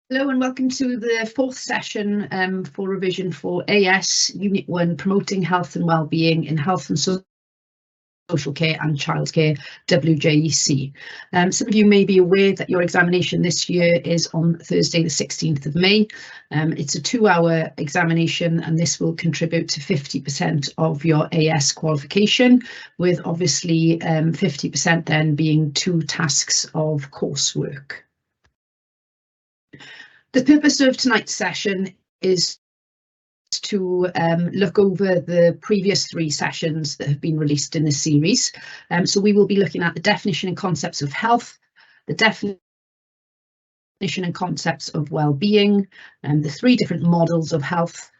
Hello and welcome to the fourth session for revision for AS Unit 1, Promoting Health and Wellbeing in Health and Social Care and Childcare, WJEC. Some of you may be aware that your examination this year is on Thursday the 16th of May. It's a 2-hour examination and this will contribute to 50% of your AS qualification, with obviously 50% then being 2 tasks of coursework. The purpose of tonight's session is to look over the previous 3 sessions that have been released in this series. So we will be looking at the definition and concepts of health, the definition and concepts of well-being, and the 3 different models of health,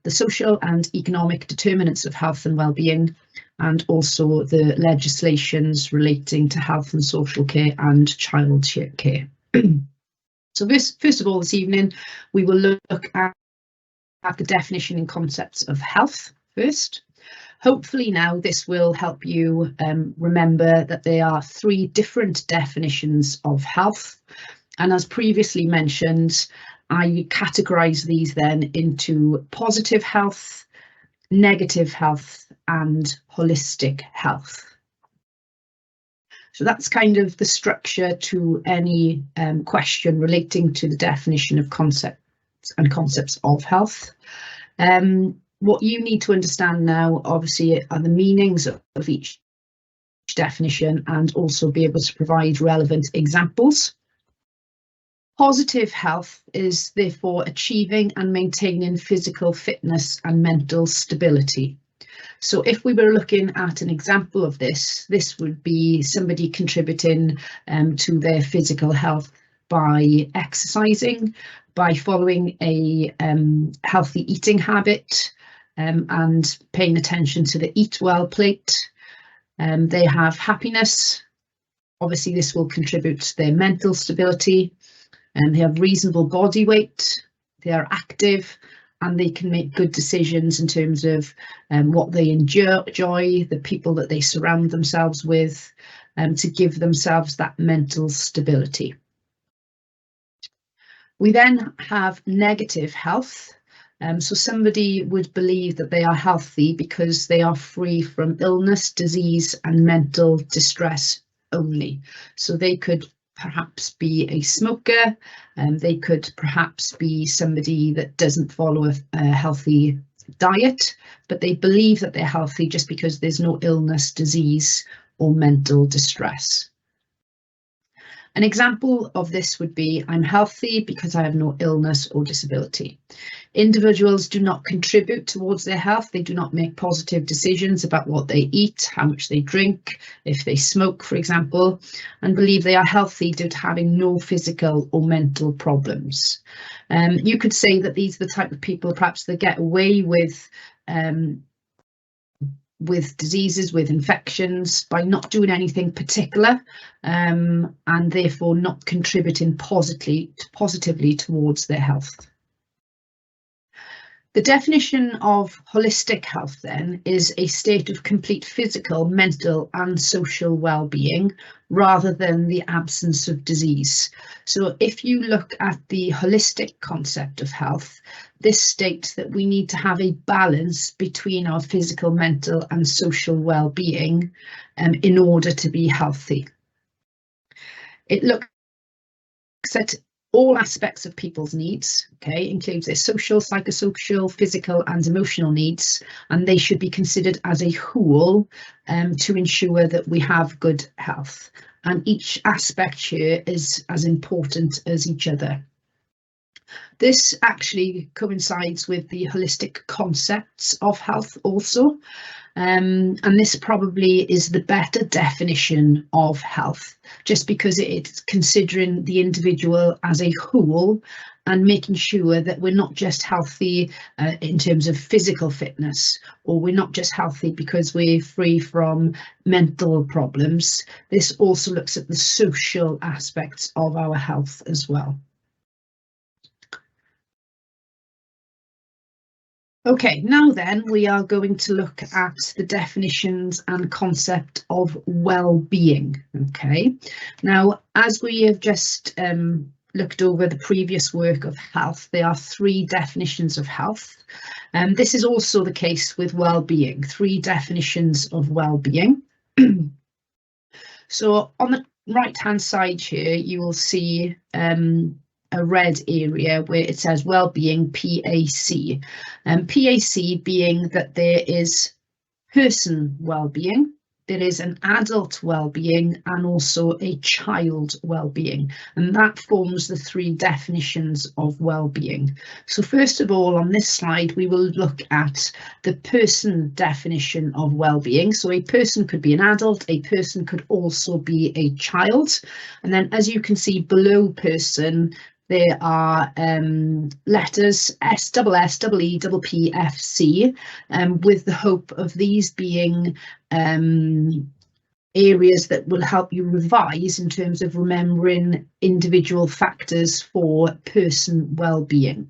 the social and economic determinants of health and well-being, and also the legislations relating to health and social care and childcare. So first of all, this evening, we will look at the definition and concepts of health first. Hopefully now this will help you remember that there are 3 different definitions of health. And as previously mentioned, I categorise these then into positive health, negative health, and holistic health. So that's kind of the structure to any question relating to the definition of concepts and concepts of health. What you need to understand now, obviously, are the meanings of each definition and also be able to provide relevant examples. Positive health is therefore achieving and maintaining physical fitness and mental stability. So if we were looking at an example of this, this would be somebody contributing to their physical health by exercising, by following a healthy eating habit and paying attention to the eat well plate. They have happiness. Obviously, this will contribute to their mental stability. And they have reasonable body weight. They are active. And they can make good decisions in terms of what they enjoy, the people that they surround themselves with, to give themselves that mental stability. We then have negative health. So somebody would believe that they are healthy because they are free from illness, disease, and mental distress only. So they could perhaps be a smoker, and they could perhaps be somebody that doesn't follow a healthy diet, but they believe that they're healthy just because there's no illness, disease, or mental distress. An example of this would be, I'm healthy because I have no illness or disability. Individuals do not contribute towards their health. They do not make positive decisions about what they eat, how much they drink, if they smoke, for example, and believe they are healthy due to having no physical or mental problems. You could say that these are the type of people perhaps that get away with diseases, with infections, by not doing anything particular and therefore not contributing positively towards their health. The definition of holistic health then is a state of complete physical, mental and social well-being rather than the absence of disease. So if you look at the holistic concept of health, this states that we need to have a balance between our physical, mental and social well-being in order to be healthy. It looks at all aspects of people's needs, includes their social, psychosocial, physical and emotional needs, and they should be considered as a whole to ensure that we have good health. And each aspect here is as important as each other. This actually coincides with the holistic concepts of health also, and this probably is the better definition of health, just because it's considering the individual as a whole and making sure that we're not just healthy in terms of physical fitness, or we're not just healthy because we're free from mental problems. This also looks at the social aspects of our health as well. Okay, now then we are going to look at the definitions and concept of well-being. Okay, now as we have just looked over the previous work of health, there are 3 definitions of health. This is also the case with well-being, 3 definitions of well-being. So on the right-hand side here, you will see a red area where it says well-being PAC. PAC being that there is person well-being, there is an adult well-being, and also a child well-being, and that forms the 3 definitions of well-being. So first of all, on this slide, we will look at the person definition of well-being. So a person could be an adult, a person could also be a child, and then as you can see below person, there are letters S, double S, double E, double P, F, C, with the hope of these being areas that will help you revise in terms of remembering individual factors for person well-being.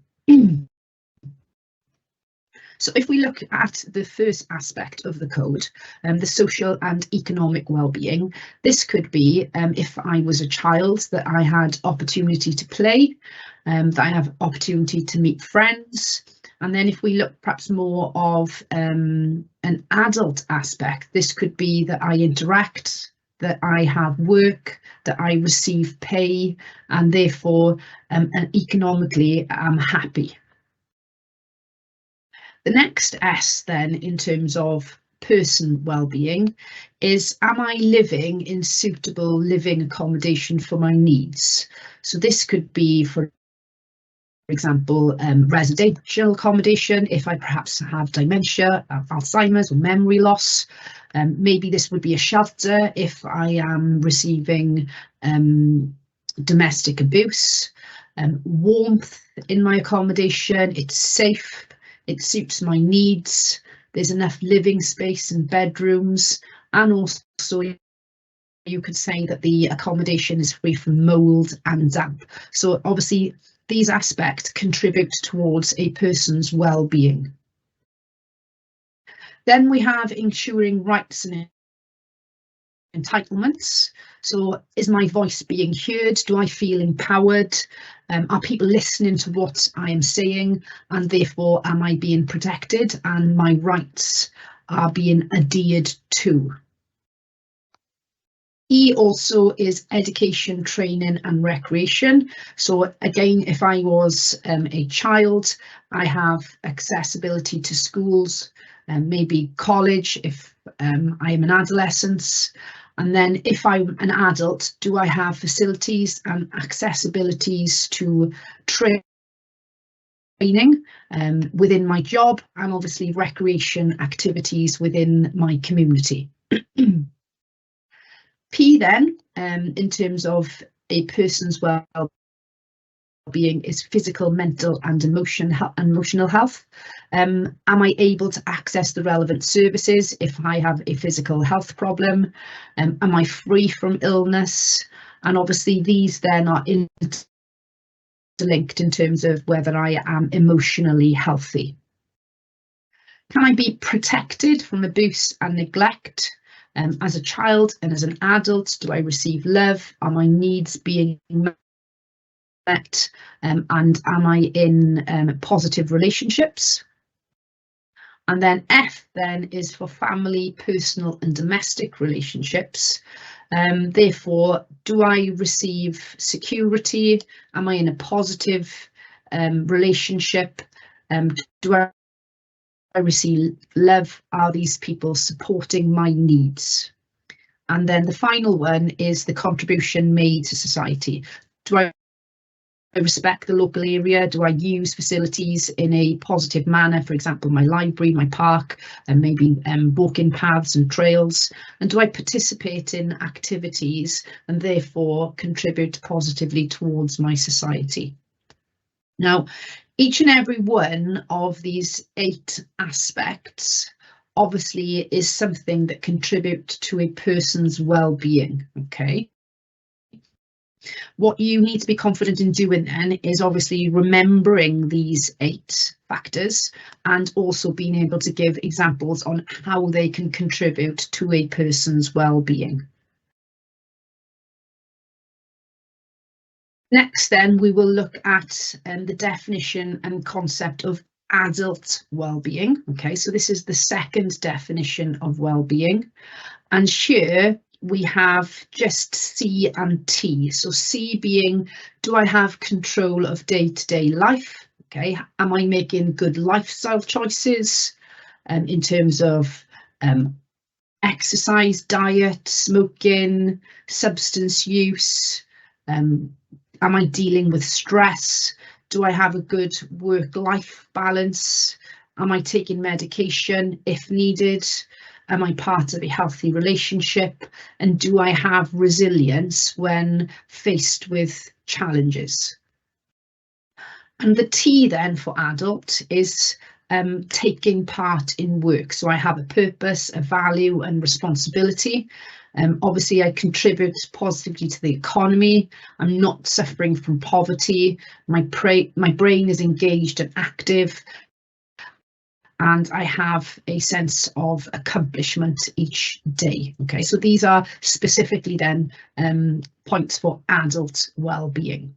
So if we look at the first aspect of the code, the social and economic well-being, this could be if I was a child, that I had opportunity to play, that I have opportunity to meet friends. And then if we look perhaps more of an adult aspect, this could be that I interact, that I have work, that I receive pay, and therefore and economically I'm happy. The next S then, in terms of person well-being, is am I living in suitable living accommodation for my needs? So this could be, for example, residential accommodation if I perhaps have dementia, Alzheimer's or memory loss. Maybe this would be a shelter if I am receiving domestic abuse. Warmth in my accommodation, it's safe. It suits my needs, there's enough living space and bedrooms, and also you could say that the accommodation is free from mould and damp. So obviously these aspects contribute towards a person's well-being. Then we have ensuring rights and entitlements. So is my voice being heard? Do I feel empowered? Are people listening to what I am saying? And therefore, am I being protected and my rights are being adhered to? E also is education, training and recreation. So again, if I was a child, I have accessibility to schools, and maybe college if I am an adolescent. And then if I'm an adult, do I have facilities and accessibilities to training within my job, and obviously recreation activities within my community? P then, in terms of a person's well-being, is physical, mental and emotional health. Am I able to access the relevant services if I have a physical health problem? Am I free from illness? And obviously these then are interlinked in terms of whether I am emotionally healthy. Can I be protected from abuse and neglect? As a child and as an adult, do I receive love? Are my needs being met? And am I in positive relationships? And then F then is for family, personal and domestic relationships. Therefore, do I receive security? Am I in a positive relationship? Do I receive love? Are these people supporting my needs? And then the final one is the contribution made to society. Do I respect the local area? Do I use facilities in a positive manner? For example, my library, my park, and maybe walking paths and trails. And do I participate in activities and therefore contribute positively towards my society? Now, each and every one of these 8 aspects obviously is something that contributes to a person's well-being, okay? What you need to be confident in doing then is obviously remembering these 8 factors and also being able to give examples on how they can contribute to a person's well-being. Next, then, we will look at the definition and concept of adult well-being. Okay, so this is the second definition of well-being. And here we have just C and T. So C being, do I have control of day-to-day life? Okay, am I making good lifestyle choices in terms of exercise, diet, smoking, substance use? Am I dealing with stress? Do I have a good work-life balance? Am I taking medication if needed? Am I part of a healthy relationship? And do I have resilience when faced with challenges? And the T then for adult is taking part in work. So I have a purpose, a value and responsibility. Obviously, I contribute positively to the economy. I'm not suffering from poverty. My brain is engaged and active. And I have a sense of accomplishment each day. Okay, so these are specifically then points for adult well-being.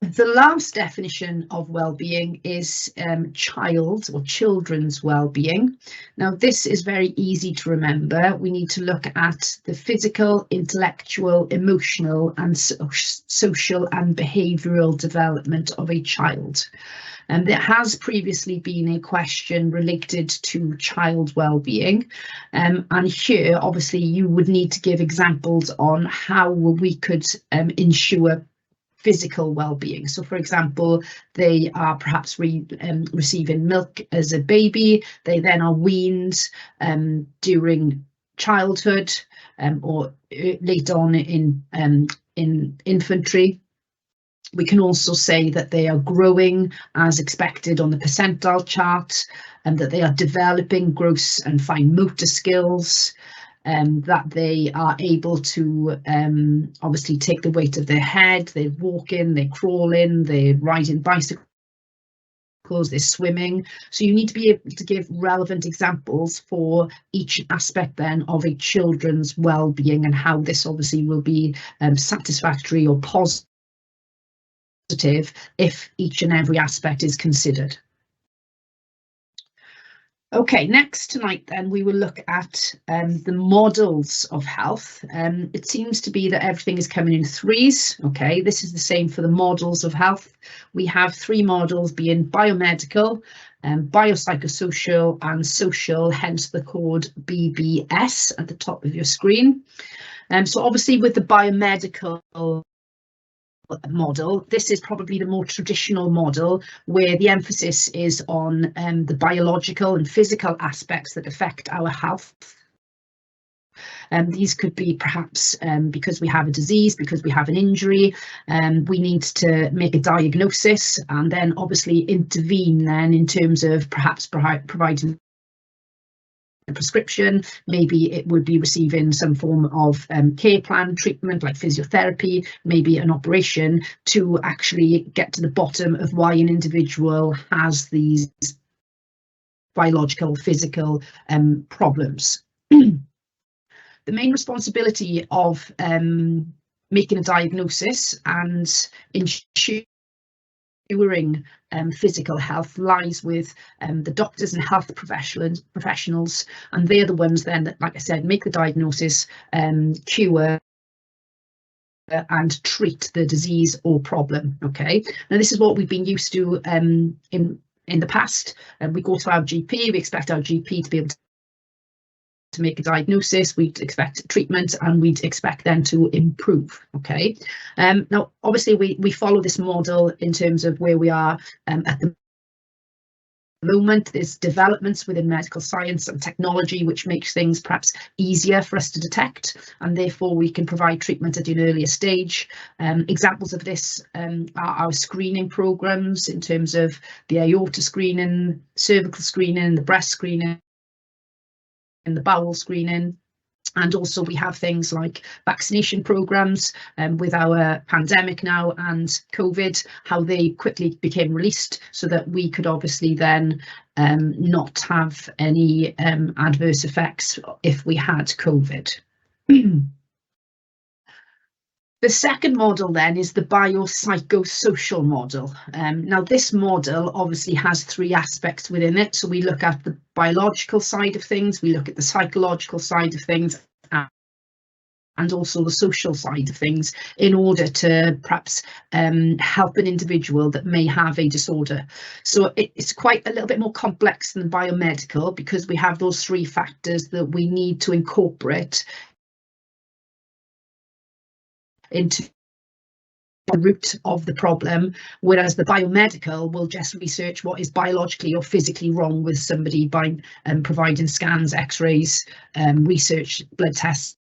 The last definition of well-being is child or children's well-being. Now, this is very easy to remember. We need to look at the physical, intellectual, emotional, and social and behavioural development of a child. And there has previously been a question related to child well-being. And here, obviously, you would need to give examples on how we could ensure physical well-being. So, for example, they are perhaps receiving milk as a baby. They then are weaned during childhood or later on in infantry. We can also say that they are growing as expected on the percentile chart, and that they are developing gross and fine motor skills. That they are able to obviously take the weight of their head, they're walking, they're crawling, they're riding bicycles, they're swimming. So you need to be able to give relevant examples for each aspect then of a children's well-being and how this obviously will be satisfactory or positive if each and every aspect is considered. Okay, next tonight then we will look at the models of health. It seems to be that everything is coming in threes. Okay, this is the same for the models of health. We have three models being biomedical, biopsychosocial and social, hence the code BBS at the top of your screen. So obviously with the biomedical model, this is probably the more traditional model where the emphasis is on the biological and physical aspects that affect our health. These could be perhaps because we have a disease, because we have an injury, we need to make a diagnosis and then obviously intervene then in terms of perhaps providing a prescription. Maybe it would be receiving some form of care plan treatment like physiotherapy, maybe an operation to actually get to the bottom of why an individual has these biological, physical problems. The main responsibility of making a diagnosis and ensuring physical health lies with the doctors and health professionals, and they're the ones then that, like I said, make the diagnosis, cure and treat the disease or problem. Okay, now this is what we've been used to in the past. We go to our GP, we expect our GP to be able to make a diagnosis, we'd expect treatment, and we'd expect them to improve. Okay, now obviously we follow this model in terms of where we are at the moment. There's developments within medical science and technology which makes things perhaps easier for us to detect, and therefore we can provide treatment at an earlier stage. Examples of this are our screening programs in terms of the aorta screening, cervical screening, the breast screening, and the bowel screening. And also we have things like vaccination programs with our pandemic now and COVID, how they quickly became released so that we could obviously then not have any adverse effects if we had COVID. The second model then is the biopsychosocial model. Now this model obviously has three aspects within it. So we look at the biological side of things, we look at the psychological side of things, and also the social side of things, in order to perhaps help an individual that may have a disorder. So it's quite a little bit more complex than biomedical, because we have those three factors that we need to incorporate into the root of the problem, whereas the biomedical will just research what is biologically or physically wrong with somebody by providing scans, x-rays, research, blood tests,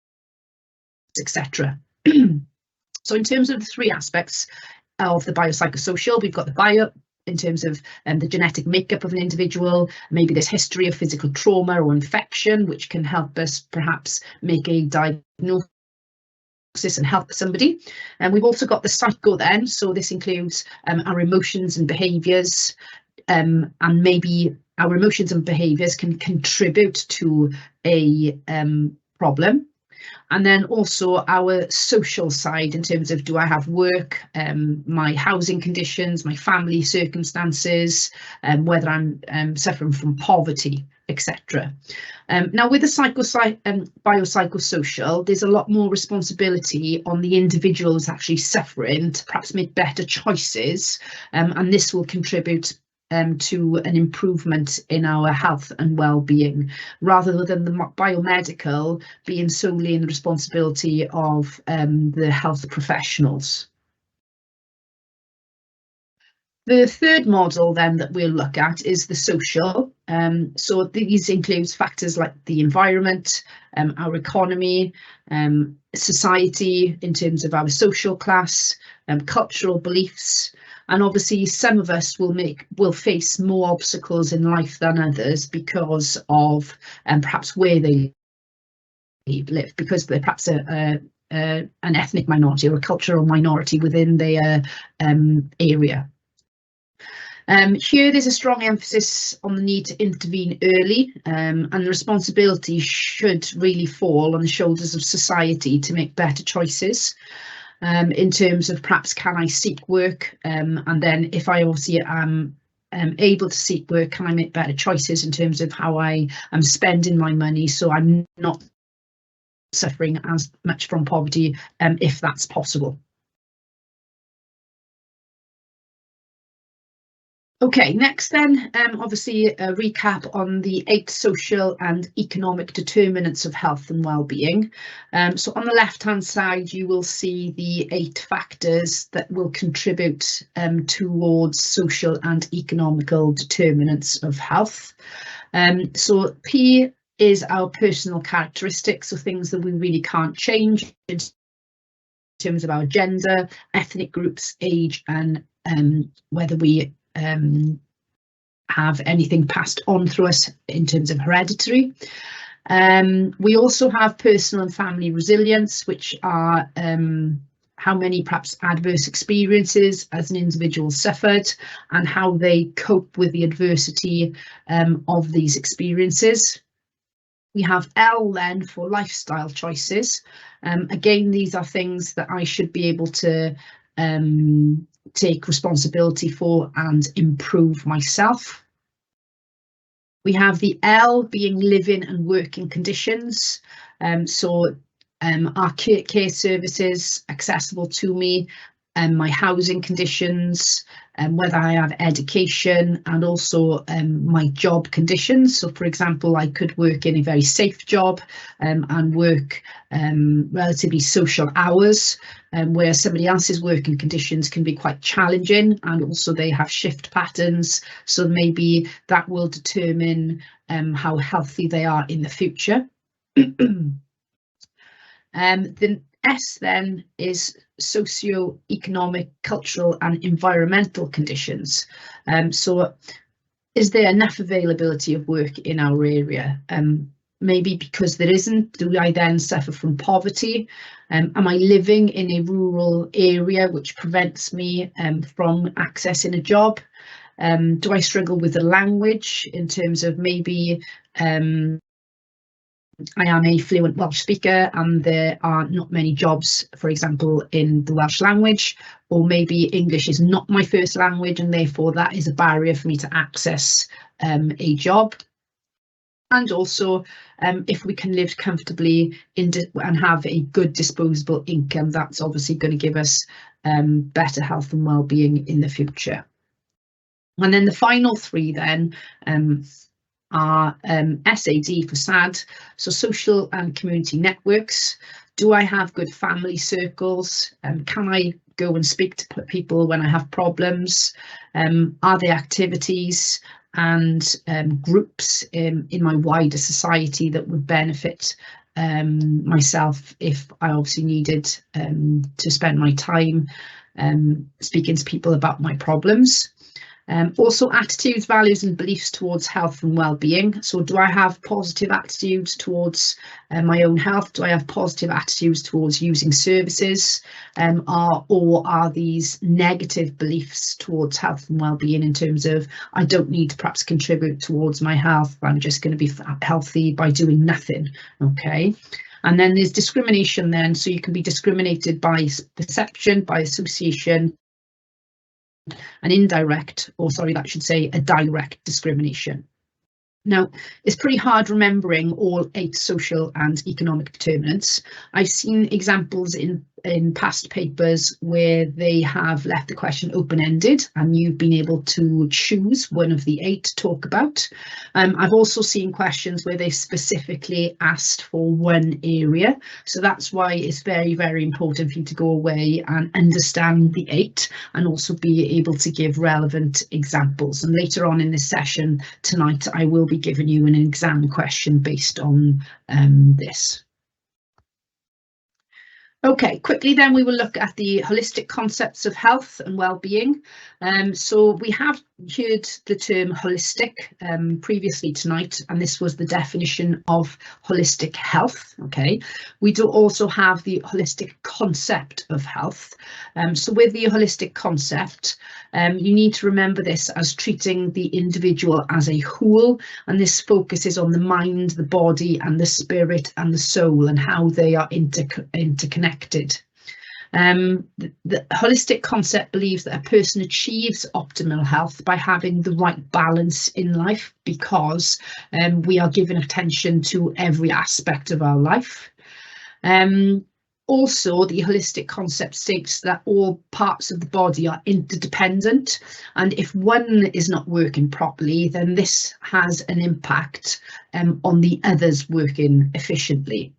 etc. So in terms of the three aspects of the biopsychosocial, we've got the bio in terms of the genetic makeup of an individual. Maybe there's history of physical trauma or infection, which can help us perhaps make a diagnosis and help somebody. And we've also got the psycho then, so this includes our emotions and behaviours, and maybe our emotions and behaviours can contribute to a problem. And then also our social side, in terms of, do I have work, my housing conditions, my family circumstances, whether I'm suffering from poverty, etc. Now with the biopsychosocial, there's a lot more responsibility on the individuals actually suffering to perhaps make better choices, and this will contribute to an improvement in our health and well-being, rather than the biomedical being solely in the responsibility of the health professionals. The third model then that we'll look at is the social. So these includes factors like the environment, our economy, society in terms of our social class, cultural beliefs, and obviously some of us will face more obstacles in life than others because of perhaps where they live, because they're perhaps an ethnic minority or a cultural minority within their area. Here there's a strong emphasis on the need to intervene early, and the responsibility should really fall on the shoulders of society to make better choices in terms of perhaps, can I seek work, and then if I obviously am able to seek work, can I make better choices in terms of how I am spending my money, so I'm not suffering as much from poverty, if that's possible. Okay, next then, obviously a recap on the 8 social and economic determinants of health and well-being. So on the left-hand side, you will see the 8 factors that will contribute towards social and economical determinants of health. So P is our personal characteristics, so things that we really can't change in terms of our gender, ethnic groups, age, and whether we have anything passed on through us in terms of hereditary. We also have personal and family resilience, which are how many perhaps adverse experiences as an individual suffered and how they cope with the adversity of these experiences. We have L then for lifestyle choices. Again, these are things that I should be able to take responsibility for and improve myself. We have the L being living and working conditions. So are care services accessible to me, and my housing conditions, and whether I have education, and also my job conditions. So for example, I could work in a very safe job and work relatively social hours, where somebody else's working conditions can be quite challenging, and also they have shift patterns, so maybe that will determine how healthy they are in the future. The S then is socio-economic, cultural and environmental conditions. So is there enough availability of work in our area? Maybe because there isn't, do I then suffer from poverty? Am I living in a rural area which prevents me from accessing a job? Do I struggle with the language in terms of maybe I am a fluent Welsh speaker and there are not many jobs, for example, in the Welsh language, or maybe English is not my first language and therefore that is a barrier for me to access a job. And also, if we can live comfortably and have a good disposable income, that's obviously going to give us better health and well-being in the future. And then the final three then are SAD for SAD, so social and community networks. Do I have good family circles? Can I go and speak to people when I have problems? Are there activities and groups in my wider society that would benefit myself if I obviously needed to spend my time speaking to people about my problems? Also attitudes, values and beliefs towards health and well-being. So do I have positive attitudes towards my own health? Do I have positive attitudes towards using services? Or are these negative beliefs towards health and well-being in terms of I don't need to perhaps contribute towards my health, I'm just going to be healthy by doing nothing, okay? And then there's discrimination then, so you can be discriminated by perception, by association, an indirect, or sorry, that should say a direct discrimination. Now, it's pretty hard remembering all 8 social and economic determinants. I've seen examples in past papers where they have left the question open-ended and you've been able to choose one of the 8 to talk about. I've also seen questions where they specifically asked for one area. So that's why it's very, very important for you to go away and understand the 8 and also be able to give relevant examples. And later on in this session tonight, I will be giving you an exam question based on this. Okay, quickly then we will look at the holistic concepts of health and well-being. So we have heard the term holistic previously tonight, and this was the definition of holistic health. Okay, we do also have the holistic concept of health. So with the holistic concept, you need to remember this as treating the individual as a whole, and this focuses on the mind, the body and the spirit and the soul and how they are interconnected. The holistic concept believes that a person achieves optimal health by having the right balance in life because we are given attention to every aspect of our life. Also, the holistic concept states that all parts of the body are interdependent, and if one is not working properly, then this has an impact on the others working efficiently.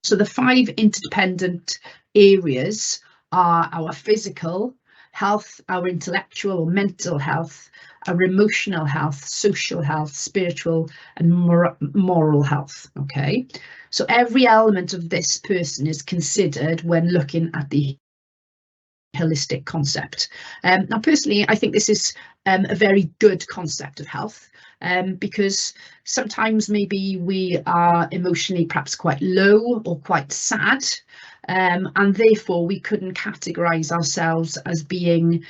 So the 5 interdependent areas are our physical health, our intellectual or mental health, our emotional health, social health, spiritual and moral health. Okay, so every element of this person is considered when looking at the holistic concept. Now, personally, I think this is a very good concept of health. Because sometimes maybe we are emotionally perhaps quite low or quite sad, and therefore we couldn't categorize ourselves as being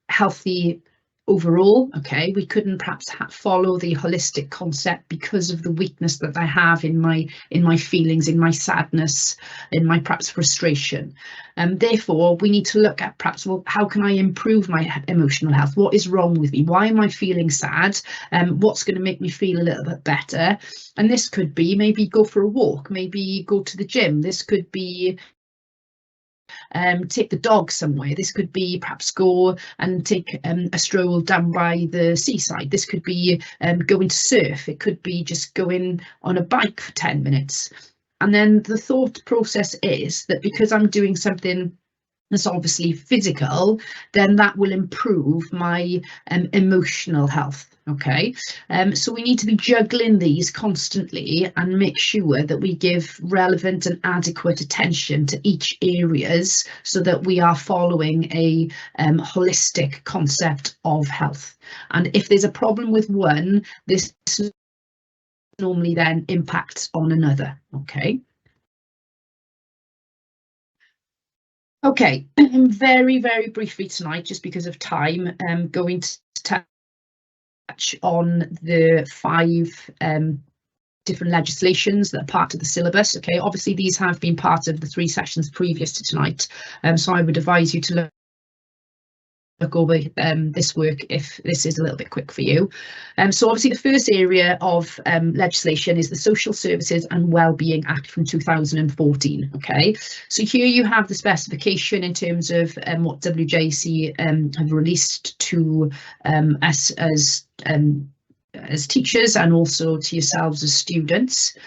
healthy overall. Okay, we couldn't perhaps follow the holistic concept because of the weakness that I have in my feelings, in my sadness, in my perhaps frustration. Therefore, we need to look at perhaps, well, how can I improve my emotional health? What is wrong with me? Why am I feeling sad? What's going to make me feel a little bit better? And this could be maybe go for a walk, maybe go to the gym. This could be take the dog somewhere. This could be perhaps go and take a stroll down by the seaside. This could be going to surf. It could be just going on a bike for 10 minutes. And then the thought process is that because I'm doing something that's obviously physical, then that will improve my emotional health. Okay, so we need to be juggling these constantly and make sure that we give relevant and adequate attention to each areas so that we are following a holistic concept of health. And if there's a problem with one, this normally then impacts on another. Okay. Okay, very, very briefly tonight, just because of time, I'm going to touch on the 5 different legislations that are part of the syllabus. Okay, obviously these have been part of the 3 sessions previous to tonight, so I would advise you to look over this work if this is a little bit quick for you. So obviously the first area of legislation is the Social Services and Wellbeing Act from 2014. Okay, so here you have the specification in terms of what WJC have released to us as teachers and also to yourselves as students.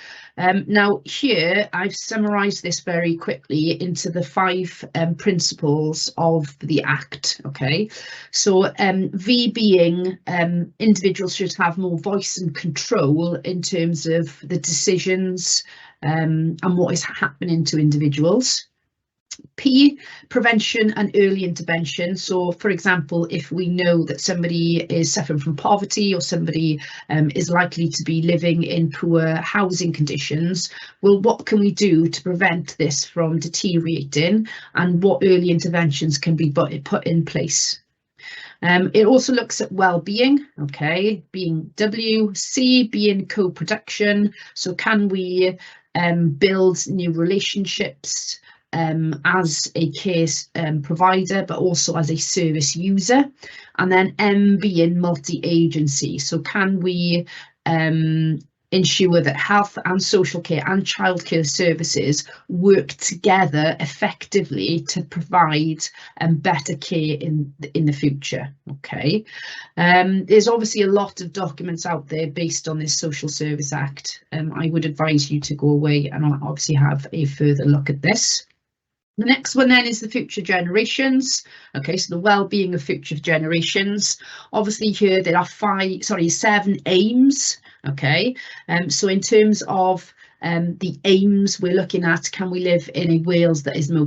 Now here I've summarised this very quickly into the 5 principles of the Act. Okay, so V being individuals should have more voice and control in terms of the decisions and what is happening to individuals. P, prevention and early intervention. So, for example, if we know that somebody is suffering from poverty or somebody is likely to be living in poor housing conditions, well, what can we do to prevent this from deteriorating, and what early interventions can be put in place? It also looks at well-being, okay, being W. C being co-production. So can we build new relationships as a care provider, but also as a service user? And then M being multi-agency. So can we ensure that health and social care and childcare services work together effectively to provide better care in the future? Okay, there's obviously a lot of documents out there based on this Social Service Act. I would advise you to go away and obviously have a further look at this. The next one then is the future generations. Okay, so the well-being of future generations. Obviously here there are 7 aims. Okay, so in terms of the aims, we're looking at, can we live in a Wales that is more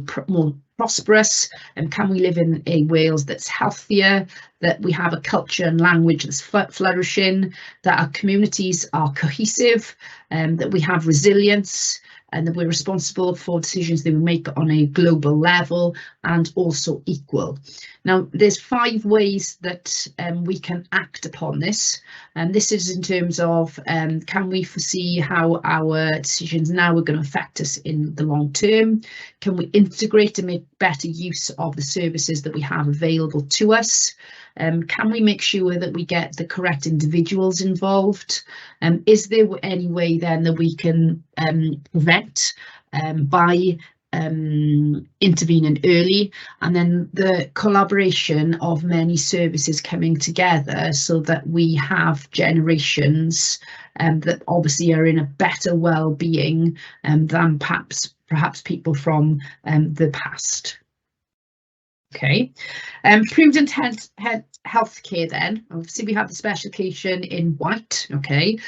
prosperous, and can we live in a Wales that's healthier, that we have a culture and language that's flourishing, that our communities are cohesive, that we have resilience, and that we're responsible for decisions that we make on a global level, and also equal. Now, there's 5 ways that we can act upon this, and this is in terms of can we foresee how our decisions now are going to affect us in the long term? Can we integrate and make better use of the services that we have available to us? Can we make sure that we get the correct individuals involved? Is there any way then that we can prevent by intervening early? And then the collaboration of many services coming together so that we have generations that obviously are in a better well-being than perhaps people from the past. Okay, prudent healthcare then. Obviously we have the specification in white. Okay,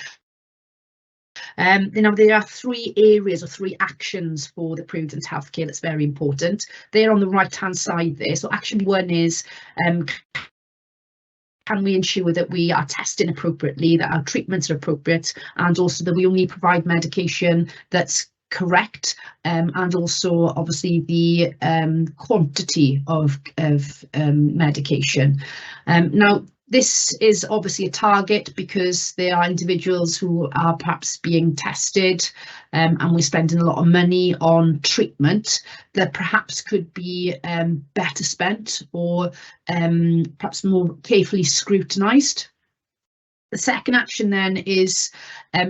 now there are 3 areas or 3 actions for the prudent healthcare that's very important. They're on the right hand side there. So action 1 is can we ensure that we are testing appropriately, that our treatments are appropriate, and also that we only provide medication that's correct, and also obviously the quantity of medication. Now this is obviously a target because there are individuals who are perhaps being tested and we're spending a lot of money on treatment that perhaps could be better spent or perhaps more carefully scrutinised. The second action then is,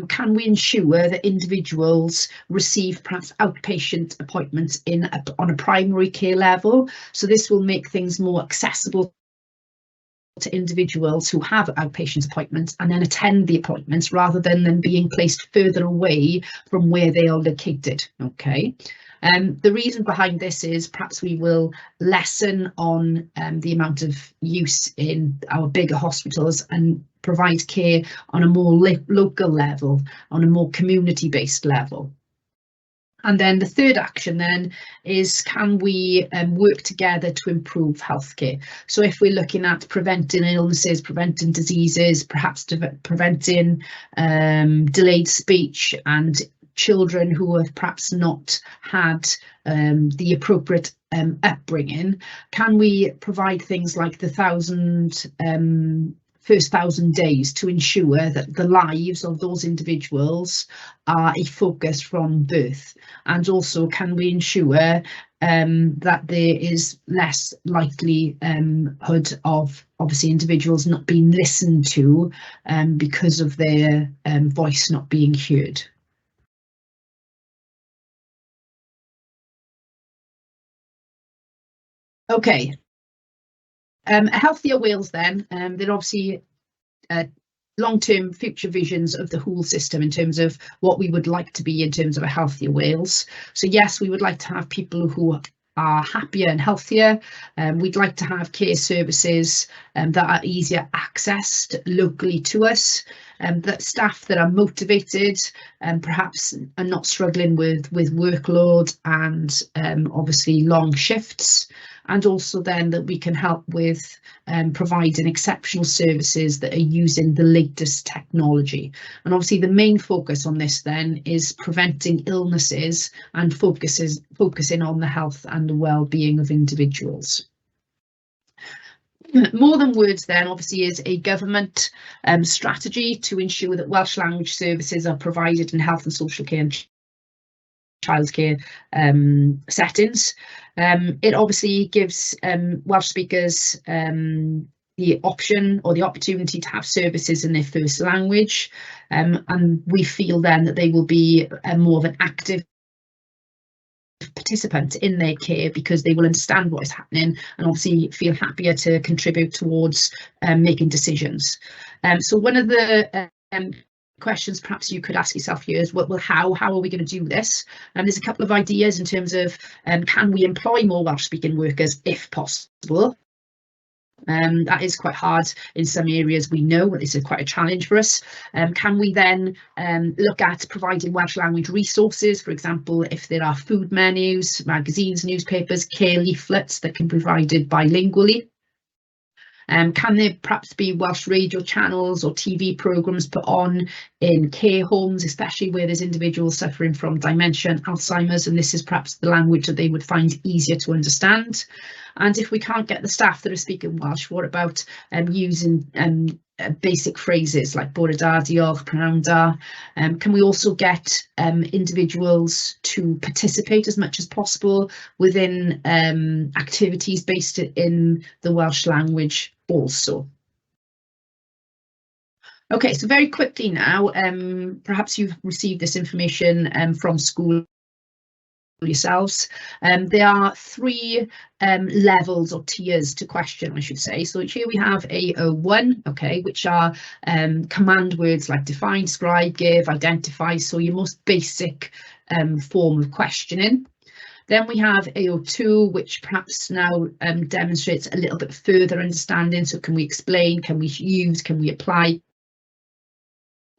can we ensure that individuals receive perhaps outpatient appointments on a primary care level? So this will make things more accessible to individuals who have outpatient appointments and then attend the appointments rather than them being placed further away from where they are located. Okay. The reason behind this is perhaps we will lessen on the amount of use in our bigger hospitals and provide care on a more local level, on a more community-based level. And then the third action then is, can we work together to improve healthcare? So if we're looking at preventing illnesses, preventing diseases, perhaps preventing delayed speech and children who have perhaps not had the appropriate upbringing, can we provide things like the 1,000 first 1,000 days to ensure that the lives of those individuals are a focus from birth? And also, can we ensure that there is less likelihood of obviously individuals not being listened to because of their voice not being heard? Okay, a healthier Wales then, they're obviously long-term future visions of the whole system in terms of what we would like to be in terms of a healthier Wales. So yes, we would like to have people who are happier and healthier. We'd like to have care services that are easier accessed locally to us, that staff that are motivated and perhaps are not struggling with workload and obviously long shifts, and also then that we can help with providing exceptional services that are using the latest technology. And obviously the main focus on this then is preventing illnesses and focusing on the health and the well-being of individuals. More than words then obviously is a government strategy to ensure that Welsh language services are provided in health and social care and childcare settings. It obviously gives Welsh speakers the option or the opportunity to have services in their first language, and we feel then that they will be more of an active participant in their care because they will understand what is happening and obviously feel happier to contribute towards making decisions. So one of the questions perhaps you could ask yourself here is, well, how are we going to do this? And there's a couple of ideas in terms of can we employ more Welsh speaking workers if possible? That is quite hard in some areas. We know it's quite a challenge for us. Can we then look at providing Welsh language resources? For example, if there are food menus, magazines, newspapers, care leaflets that can be provided bilingually. Can there perhaps be Welsh radio channels or TV programmes put on in care homes, especially where there's individuals suffering from dementia and Alzheimer's, and this is perhaps the language that they would find easier to understand? And if we can't get the staff that are speaking Welsh, what about using basic phrases like bore da, diolch, pnawn da? Can we also get individuals to participate as much as possible within activities based in the Welsh language also? Okay, so very quickly now, perhaps you've received this information from school yourselves. There are 3 levels or tiers to question, I should say. So here we have AO1, okay, which are command words like define, describe, give, identify, so your most basic form of questioning. Then we have AO2, which perhaps now demonstrates a little bit further understanding. So can we explain, can we use, can we apply,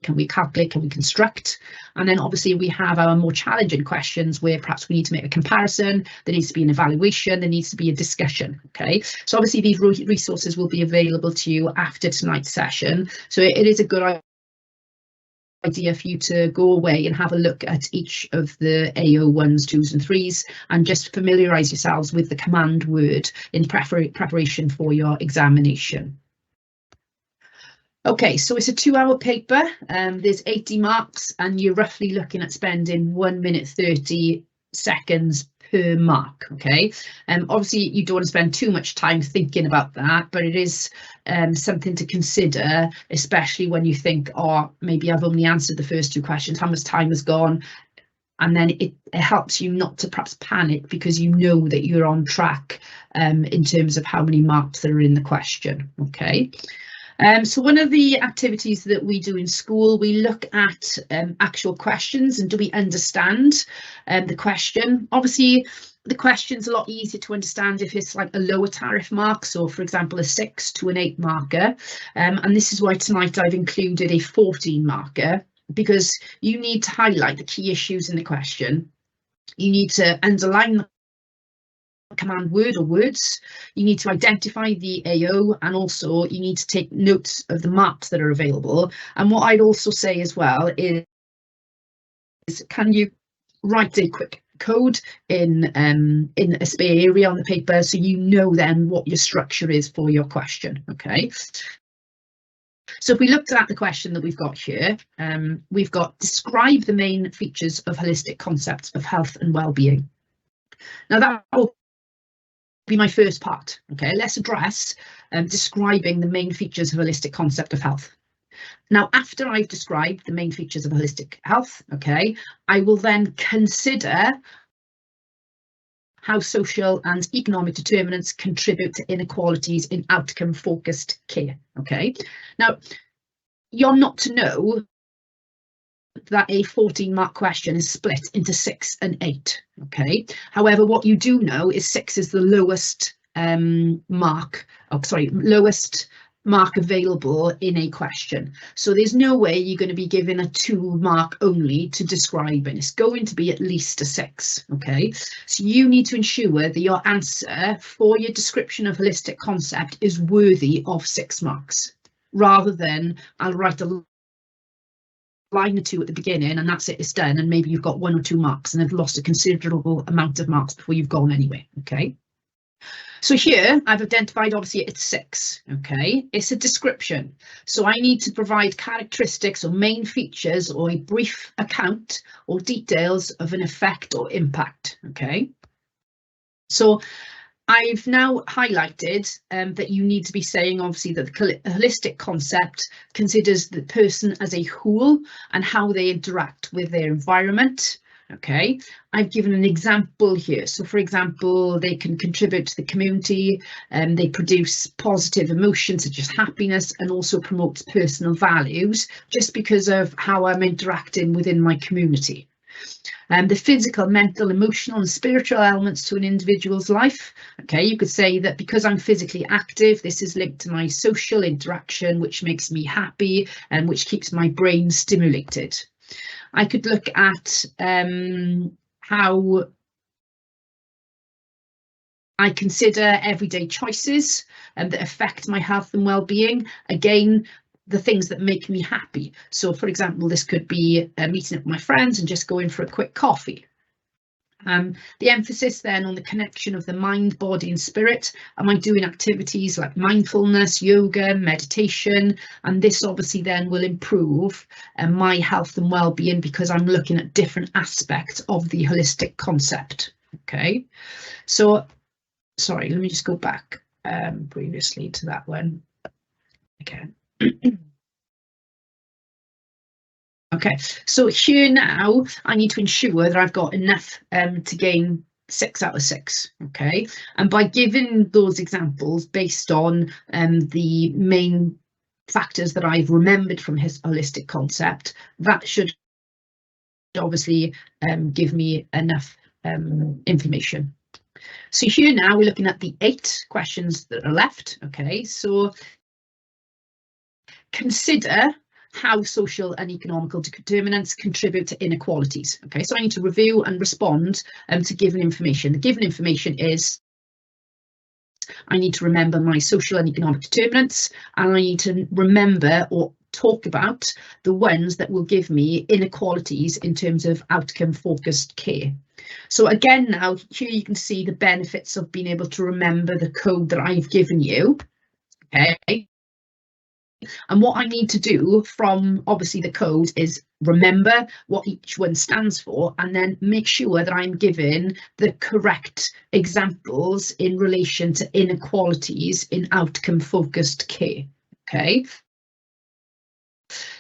can we calculate, can we construct? And then obviously we have our more challenging questions where perhaps we need to make a comparison, there needs to be an evaluation, there needs to be a discussion, okay? So obviously these resources will be available to you after tonight's session. So it is a good idea for you to go away and have a look at each of the AO1s, 2s and 3s and just familiarise yourselves with the command word in preparation for your examination. Okay, so it's a 2-hour paper, there's 80 marks and you're roughly looking at spending 1 minute 30 seconds per mark, okay? Obviously you don't want to spend too much time thinking about that, but it is something to consider, especially when you think, oh, maybe I've only answered the first 2 questions, how much time has gone? And then it helps you not to perhaps panic because you know that you're on track in terms of how many marks that are in the question, okay? So one of the activities that we do in school, we look at actual questions and do we understand the question? Obviously, the question's a lot easier to understand if it's like a lower tariff mark, so for example a 6 to an 8 marker, and this is why tonight I've included a 14 marker, because you need to highlight the key issues in the question. You need to underline the command word or words, you need to identify the AO, and also you need to take notes of the marks that are available. And what I'd also say as well is can you write a quick code in a spare area on the paper so you know then what your structure is for your question, okay? So if we looked at the question that we've got here, we've got describe the main features of holistic concepts of health and well-being. Now that will be my first part. Okay, let's address describing the main features of holistic concept of health. Now, after I've described the main features of holistic health, okay, I will then consider how social and economic determinants contribute to inequalities in outcome-focused care. Okay, now you're not to know that a 14-mark question is split into 6 and 8. Okay, however, what you do know is 6 is the lowest lowest mark available in a question. So there's no way you're going to be given a 2 mark only to describe, and it's going to be at least a 6. Okay, so you need to ensure that your answer for your description of holistic concept is worthy of 6 marks, rather than I'll write a line or 2 at the beginning and that's it, it's done, and maybe you've got 1 or 2 marks and have lost a considerable amount of marks before you've gone anyway. Okay, so here I've identified, obviously it's 6. Okay, it's a description, so I need to provide characteristics or main features or a brief account or details of an effect or impact. Okay, so I've now highlighted that you need to be saying, obviously, that the holistic concept considers the person as a whole and how they interact with their environment. Okay, I've given an example here. So, for example, they can contribute to the community, and they produce positive emotions such as happiness, and also promotes personal values just because of how I'm interacting within my community. The physical, mental, emotional and spiritual elements to an individual's life. Okay, you could say that because I'm physically active, this is linked to my social interaction, which makes me happy and which keeps my brain stimulated. I could look at how I consider everyday choices that affect my health and well-being. Again, the things that make me happy. So, for example, this could be meeting up with my friends and just going for a quick coffee. The emphasis then on the connection of the mind, body and spirit. Am I doing activities like mindfulness, yoga, meditation? And this obviously then will improve my health and well-being because I'm looking at different aspects of the holistic concept. Okay, so sorry, let me just go back previously to that one. Okay. Okay, so here now I need to ensure that I've got enough to gain 6 out of 6. Okay, and by giving those examples based on the main factors that I've remembered from his holistic concept, that should obviously give me enough information. So here now we're looking at the 8 questions that are left. Okay, so consider how social and economical determinants contribute to inequalities. Okay, so I need to review and respond to given information. The given information is I need to remember my social and economic determinants, and I need to remember or talk about the ones that will give me inequalities in terms of outcome-focused care. So again, now here you can see the benefits of being able to remember the code that I've given you. Okay. And what I need to do from obviously the code is remember what each one stands for and then make sure that I'm given the correct examples in relation to inequalities in outcome focused care. Okay.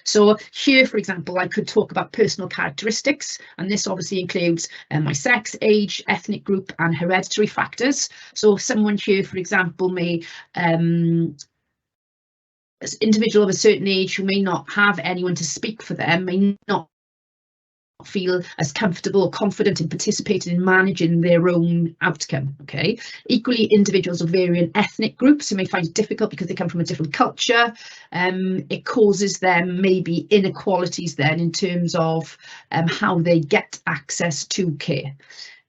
So here, for example, I could talk about personal characteristics, and this obviously includes my sex, age, ethnic group and hereditary factors. So someone here, for example, may as an individual of a certain age who may not have anyone to speak for them, may not feel as comfortable or confident in participating in managing their own outcome. Okay, equally, individuals of varying ethnic groups who may find it difficult because they come from a different culture, it causes them maybe inequalities then in terms of how they get access to care.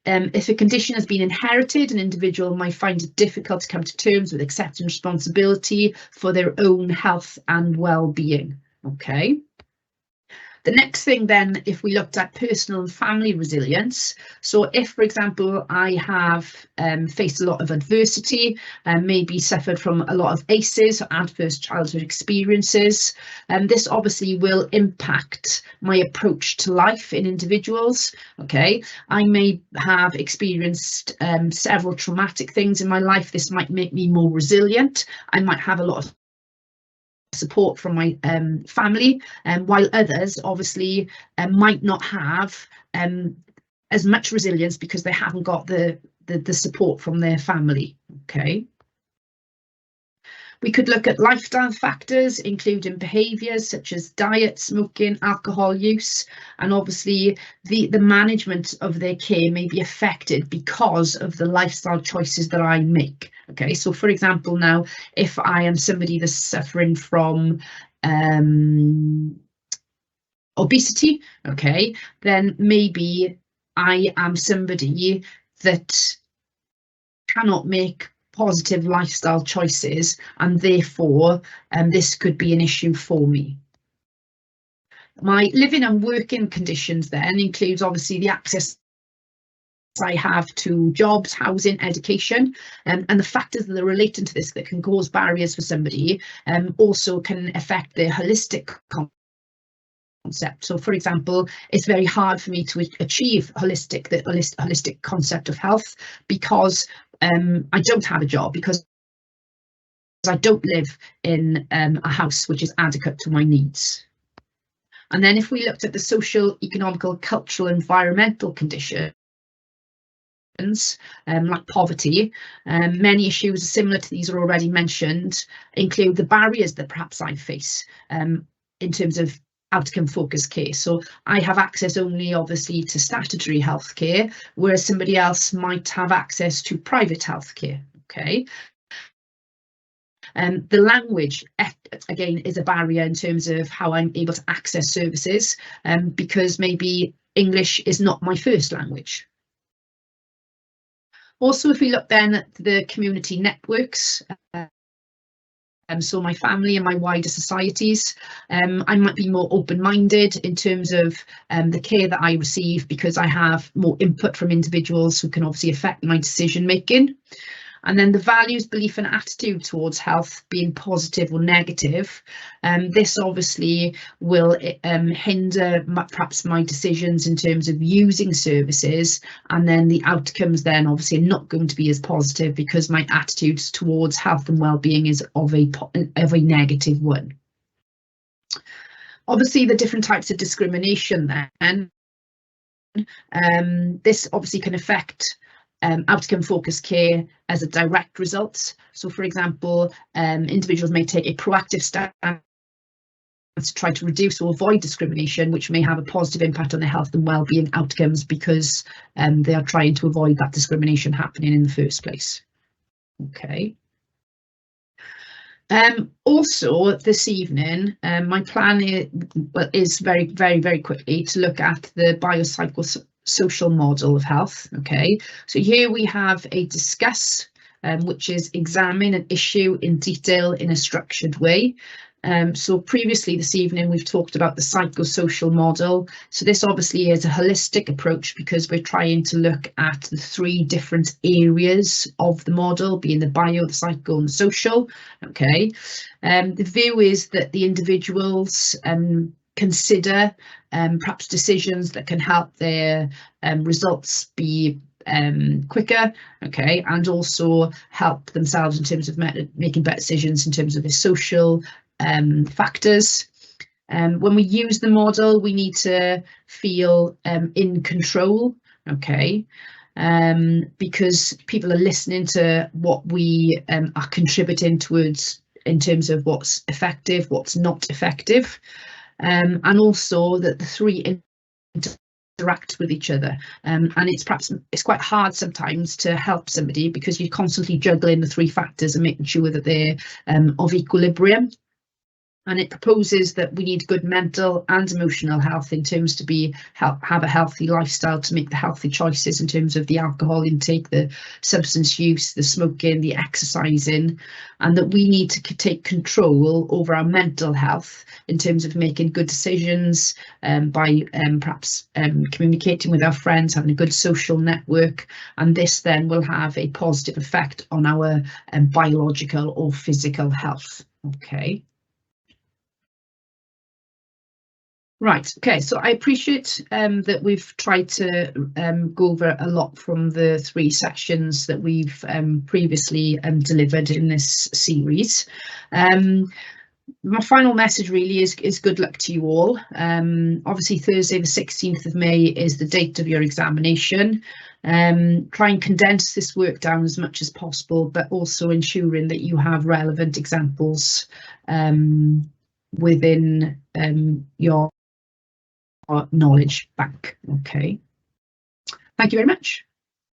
If a condition has been inherited, an individual might find it difficult to come to terms with accepting responsibility for their own health and well-being. Okay. The next thing then, if we looked at personal and family resilience, so if, for example, I have faced a lot of adversity and maybe suffered from a lot of ACEs, adverse childhood experiences, this obviously will impact my approach to life in individuals. Okay, I may have experienced several traumatic things in my life. This might make me more resilient. I might have a lot of support from my family, while others obviously might not have as much resilience because they haven't got the support from their family. Okay. We could look at lifestyle factors, including behaviours such as diet, smoking, alcohol use, and obviously the management of their care may be affected because of the lifestyle choices that I make. Okay, so for example, now, if I am somebody that's suffering from obesity, okay, then maybe I am somebody that cannot make positive lifestyle choices, and therefore this could be an issue for me. My living and working conditions then includes obviously the access I have to jobs, housing, education, and the factors that are relating to this that can cause barriers for somebody also can affect their holistic concept. So for example, it's very hard for me to achieve the holistic concept of health because I don't have a job, because I don't live in a house which is adequate to my needs. And then if we looked at the social, economical, cultural, environmental conditions, like poverty, many issues similar to these are already mentioned, include the barriers that perhaps I face in terms of outcome focused care. So I have access only obviously to statutory healthcare, whereas somebody else might have access to private healthcare. Okay. The language, again, is a barrier in terms of how I'm able to access services, because maybe English is not my first language. Also, if we look then at the community networks, so my family and my wider societies, I might be more open-minded in terms of the care that I receive, because I have more input from individuals who can obviously affect my decision making. And then the values, belief and attitude towards health being positive or negative, this obviously will hinder perhaps my decisions in terms of using services, and then the outcomes then obviously are not going to be as positive because my attitudes towards health and well-being is of a negative one. Obviously the different types of discrimination then, this obviously can affect outcome focused care as a direct result. So for example, individuals may take a proactive stance to try to reduce or avoid discrimination, which may have a positive impact on their health and well-being outcomes because they are trying to avoid that discrimination happening in the first place. Okay. Also this evening, my plan is very quickly to look at the biopsychosocial model of health. Okay, so here we have a discuss, which is examine an issue in detail in a structured way. So previously this evening we've talked about the psychosocial model. So this obviously is a holistic approach because we're trying to look at the three different areas of the model, being the bio, the psycho and the social. Okay, the view is that the individuals consider perhaps decisions that can help their results be quicker, okay, and also help themselves in terms of making better decisions in terms of their social factors. When we use the model, we need to feel in control, okay, because people are listening to what we are contributing towards in terms of what's effective, what's not effective, and also that the three interact with each other, and it's quite hard sometimes to help somebody because you're constantly juggling the three factors and making sure that they're of equilibrium. And it proposes that we need good mental and emotional health in terms to have a healthy lifestyle, to make the healthy choices in terms of the alcohol intake, the substance use, the smoking, the exercising, and that we need to take control over our mental health in terms of making good decisions, by perhaps communicating with our friends, having a good social network, and this then will have a positive effect on our biological or physical health. Okay. Right, okay, so I appreciate that we've tried to go over a lot from the 3 sections that we've previously delivered in this series. My final message really is good luck to you all. Obviously Thursday the 16th of May is the date of your examination. Try and condense this work down as much as possible, but also ensuring that you have relevant examples within your knowledge bank. Okay, thank you very much.